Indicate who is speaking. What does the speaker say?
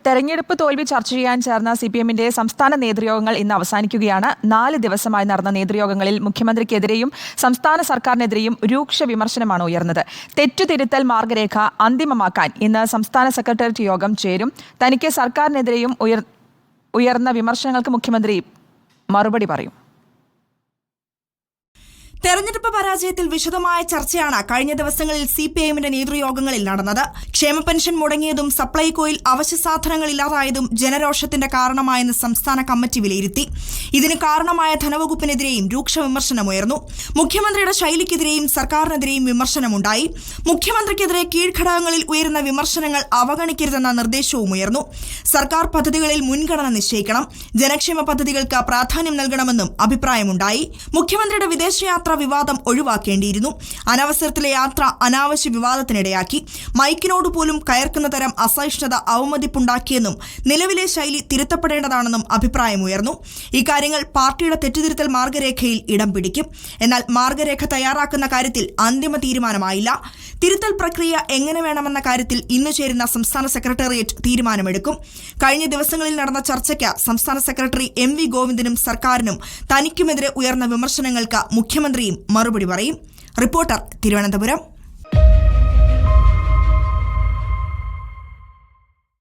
Speaker 1: തെരഞ്ഞെടുപ്പ് തോൽവി ചർച്ച ചെയ്യാൻ ചേർന്ന സിപിഎമ്മിന്റെ സംസ്ഥാന നേതൃയോഗങ്ങൾ ഇന്ന് അവസാനിക്കുകയാണ്. 4 ദിവസമായി നടന്ന നേതൃയോഗങ്ങളിൽ മുഖ്യമന്ത്രിക്കെതിരെയും സംസ്ഥാന സർക്കാരിനെതിരെയും രൂക്ഷ വിമർശനമാണ് ഉയർന്നത്. തെറ്റുതിരുത്തൽ മാർഗരേഖ അന്തിമമാക്കാൻ ഇന്ന് സംസ്ഥാന സെക്രട്ടേറിയറ്റ് യോഗം ചേരും. തനിക്ക് സർക്കാരിനെതിരെയും ഉയർന്ന വിമർശനങ്ങൾക്ക് മുഖ്യമന്ത്രി മറുപടി പറയും.
Speaker 2: തെരഞ്ഞെടുപ്പ് പരാജയത്തിൽ വിശദമായ ചർച്ചയാണ് കഴിഞ്ഞ ദിവസങ്ങളിൽ സിപിഐഎമ്മിന്റെ നേതൃയോഗങ്ങളിൽ നടന്നത്. ക്ഷേമ പെൻഷൻ മുടങ്ങിയതും സപ്ലൈകോയിൽ അവശ്യ സാധനങ്ങൾ ഇല്ലാതായതും ജനരോഷത്തിന്റെ കാരണമായെന്ന് സംസ്ഥാന കമ്മിറ്റി വിലയിരുത്തി. ഇതിന് കാരണമായ ധനവകുപ്പിനെതിരെയും രൂക്ഷ വിമർശനമുയർന്നു. മുഖ്യമന്ത്രിയുടെ ശൈലിക്കെതിരെയും സർക്കാരിനെതിരെയും വിമർശനമുണ്ടായി. മുഖ്യമന്ത്രിക്കെതിരെ കീഴ്ഘടകങ്ങളിൽ ഉയരുന്ന വിമർശനങ്ങൾ അവഗണിക്കരുതെന്ന നിർദ്ദേശവും ഉയർന്നു. സർക്കാർ പദ്ധതികളിൽ മുൻഗണന നിശ്ചയിക്കണം, ജനക്ഷേമ പദ്ധതികൾക്ക് പ്രാധാന്യം നൽകണമെന്നും അഭിപ്രായമുണ്ടായി. മുഖ്യമന്ത്രിയുടെ വിദേശയാത്ര വിവാദം ഒഴിവാക്കേണ്ടിയിരുന്നു. അനവസരത്തിലെ യാത്ര അനാവശ്യ വിവാദത്തിനിടയാക്കി. മൈക്കിനോട് പോലും കയർക്കുന്ന തരം അസഹിഷ്ണുത അവമതിപ്പുണ്ടാക്കിയെന്നും നിലവിലെ ശൈലി തിരുത്തപ്പെടേണ്ടതാണെന്നും അഭിപ്രായമുയർന്നു. ഇക്കാര്യങ്ങൾ പാർട്ടിയുടെ തെറ്റുതിരുത്തൽ മാർഗരേഖയിൽ ഇടം പിടിക്കും. എന്നാൽ മാർഗരേഖ തയ്യാറാക്കുന്ന കാര്യത്തിൽ അന്തിമ തീരുമാനമായില്ല. തിരുത്തൽ പ്രക്രിയ എങ്ങനെ വേണമെന്ന കാര്യത്തിൽ ഇന്ന് ചേരുന്ന സംസ്ഥാന സെക്രട്ടേറിയറ്റ് തീരുമാനമെടുക്കും. കഴിഞ്ഞ ദിവസങ്ങളിൽ നടന്ന ചർച്ചയ്ക്ക് സംസ്ഥാന സെക്രട്ടറി MV ഗോവിന്ദനും സർക്കാരിനും തനിക്കുമെതിരെ ഉയർന്ന വിമർശനങ്ങൾക്ക് മുഖ്യമന്ത്രിയും മറുപടി പറയും. റിപ്പോർട്ടർ, തിരുവനന്തപുരം.